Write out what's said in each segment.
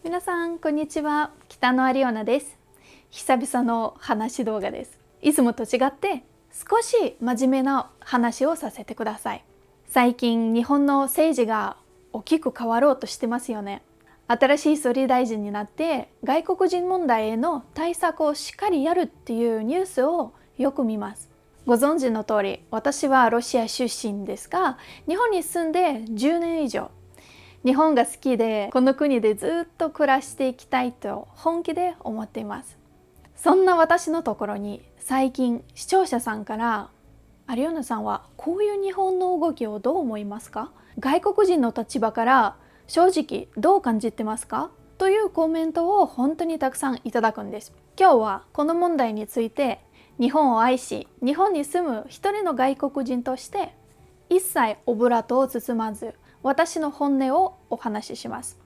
皆さんこんにちは。北野アリオナです。久々の話動画です。いつもと違って少し真面目な話をさせてください。最近日本の政治が大きく変わろうとしてますよね。新しい総理大臣になって外国人問題への対策をしっかりやるっていうニュースをよく見ます。ご存知の通り、私はロシア出身ですが、日本に住んで10年以上。日本が好きで、この国でずっと暮らしていきたいと本気で思っています。そんな私のところに最近視聴者さんからアリオナさんはこういう日本の動きをどう思いますか？外国人の立場から正直どう感じてますか？というコメントを本当にたくさんいただくんです。今日はこの問題について日本を愛し、日本に住む一人の外国人として一切オブラートを包まず私の本音をお話しします。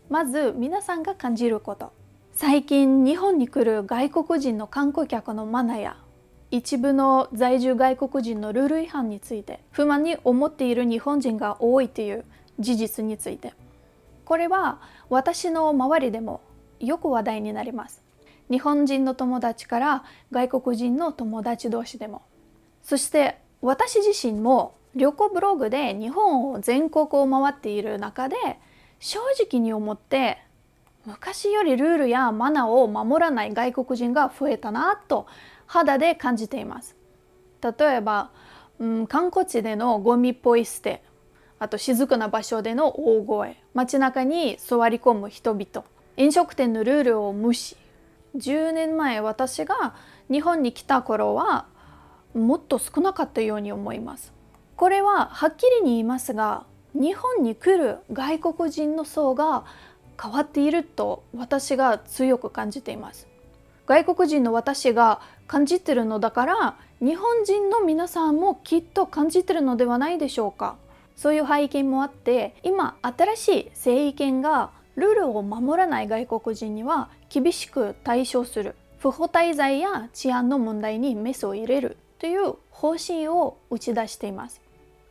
まず皆さんが感じること。最近日本に来る外国人の観光客のマナーや一部の在住外国人のルール違反について不満に思っている日本人が多いという事実について。これは私の周りでもよく話題になります。日本人の友達から外国人の友達同士でも。そして私自身も旅行ブログで日本を全国を回っている中で正直に思って昔よりルールやマナーを守らない外国人が増えたなと肌で感じています。例えば、観光地でのゴミポイ捨て、あと静かな場所での大声、街中に座り込む人々、飲食店のルールを無視。10年前私が日本に来た頃はもっと少なかったように思います。これははっきりに言いますが、日本に来る外国人の層が変わっていると私が強く感じています。外国人の私が感じているのだから、日本人の皆さんもきっと感じているのではないでしょうか。そういう背景もあって、今新しい政権がルールを守らない外国人には厳しく対処する、不法滞在や治安の問題にメスを入れるという方針を打ち出しています。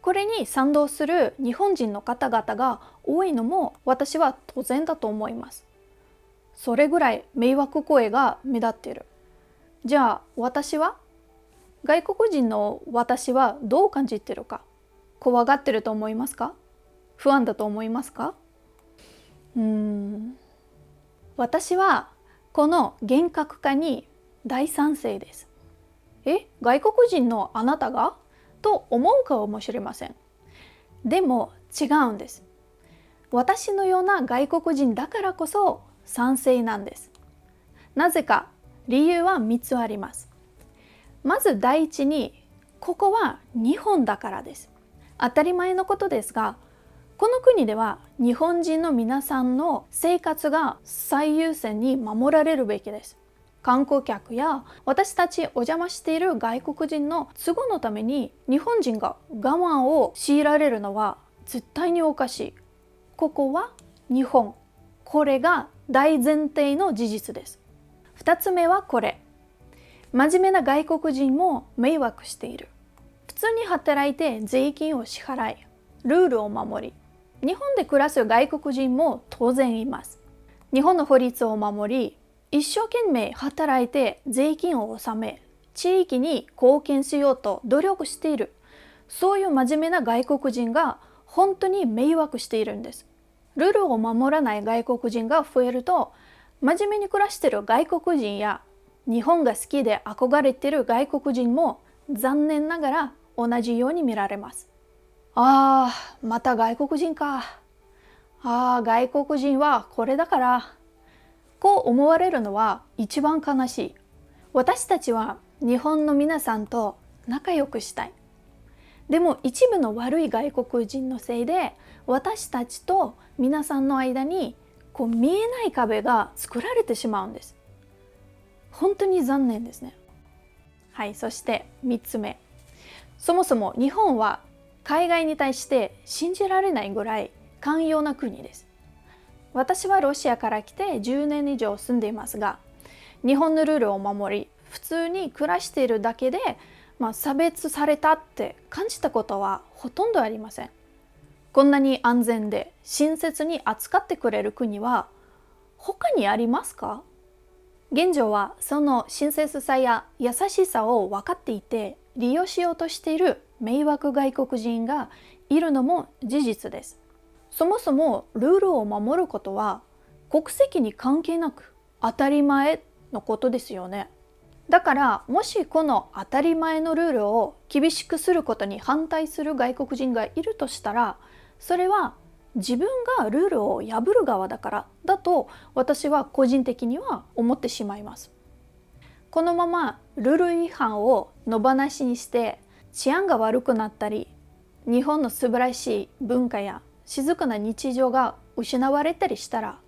これに賛同する日本人の方々が多いのも私は当然だと思います。それぐらい迷惑声が目立っている。じゃあ外国人の私はどう感じているか。怖がってると思いますか？不安だと思いますか？私はこの厳格化に大賛成です。外国人のあなたがと思うかもしれません。でも違うんです。私のような外国人だからこそ賛成なんです。なぜか理由は3つあります。まず第一に、ここは日本だからです。当たり前のことですが、この国では日本人の皆さんの生活が最優先に守られるべきです。観光客や私たちお邪魔している外国人の都合のために日本人が我慢を強いられるのは絶対におかしい。ここは日本。これが大前提の事実です。2つ目はこれ。真面目な外国人も迷惑している。普通に働いて税金を支払い、ルールを守り、日本で暮らす外国人も当然います。日本の法律を守り、一生懸命働いて税金を納め、地域に貢献しようと努力している。そういう真面目な外国人が本当に迷惑しているんです。ルールを守らない外国人が増えると、真面目に暮らしている外国人や日本が好きで憧れている外国人も残念ながら同じように見られます。また外国人か。外国人はこれだから。こう思われるのは一番悲しい。私たちは日本の皆さんと仲良くしたい。でも一部の悪い外国人のせいで私たちと皆さんの間に見えない壁が作られてしまうんです。本当に残念ですね。はい、そして3つ目。そもそも日本は海外に対して信じられないぐらい寛容な国です。私はロシアから来て10年以上住んでいますが、日本のルールを守り、普通に暮らしているだけで、差別されたって感じたことはほとんどありません。こんなに安全で親切に扱ってくれる国は他にありますか？現状はその親切さや優しさを分かっていて利用しようとしている迷惑外国人がいるのも事実です。そもそもルールを守ることは国籍に関係なく当たり前のことですよね。だからもしこの当たり前のルールを厳しくすることに反対する外国人がいるとしたら、それは自分がルールを破る側だからだと私は個人的には思ってしまいます。このままルール違反を野放しにして治安が悪くなったり、日本の素晴らしい文化や静かな日常が失われたりしたら、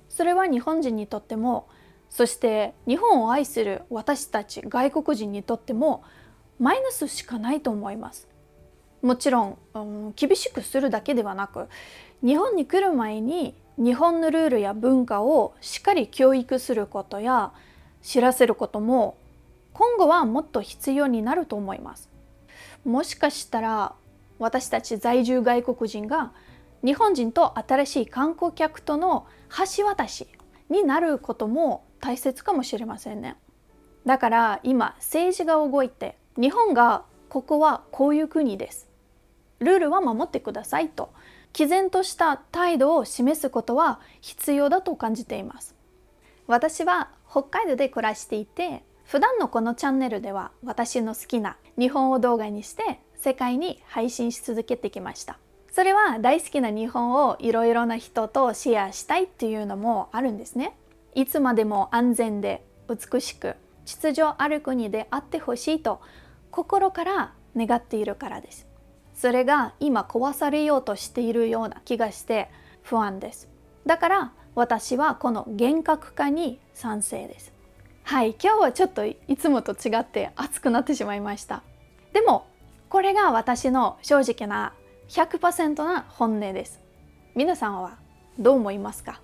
それは日本人にとっても、そして日本を愛する私たち外国人にとってもマイナスしかないと思います。もちろん、厳しくするだけではなく、日本に来る前に日本のルールや文化をしっかり教育することや知らせることも今後はもっと必要になると思います。もしかしたら私たち在住外国人が日本人と新しい観光客との橋渡しになることも大切かもしれませんね。だから今政治が動いて、日本がここはこういう国です、ルールは守ってくださいと毅然とした態度を示すことは必要だと感じています。私は北海道で暮らしていて、普段のこのチャンネルでは私の好きな日本を動画にして世界に配信し続けてきました。それは大好きな日本をいろいろな人とシェアしたいっていうのもあるんですね。いつまでも安全で美しく秩序ある国であってほしいと心から願っているからです。それが今壊されようとしているような気がして不安です。だから私はこの厳格化に賛成です。はい、今日はちょっといつもと違って熱くなってしまいました。でもこれが私の正直な 100% な本音です。皆さんはどう思いますか？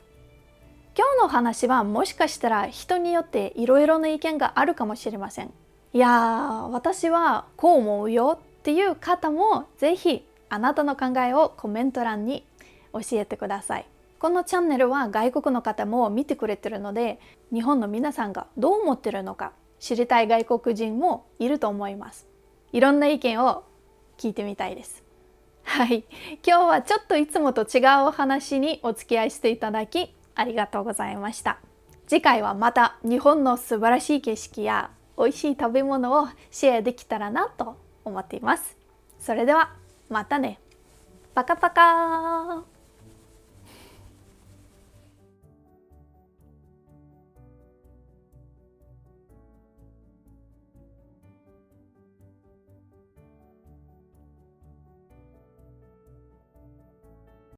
今日の話はもしかしたら人によっていろいろな意見があるかもしれません。いやー、私はこう思うよっていう方もぜひあなたの考えをコメント欄に教えてください。このチャンネルは外国の方も見てくれてるので、日本の皆さんがどう思ってるのか知りたい外国人もいると思います。いろんな意見を聞いてみたいです。はい、今日はちょっといつもと違うお話にお付き合いしていただきありがとうございました。次回はまた日本の素晴らしい景色や美味しい食べ物をシェアできたらなと思っています。それではまたね。パカパカー。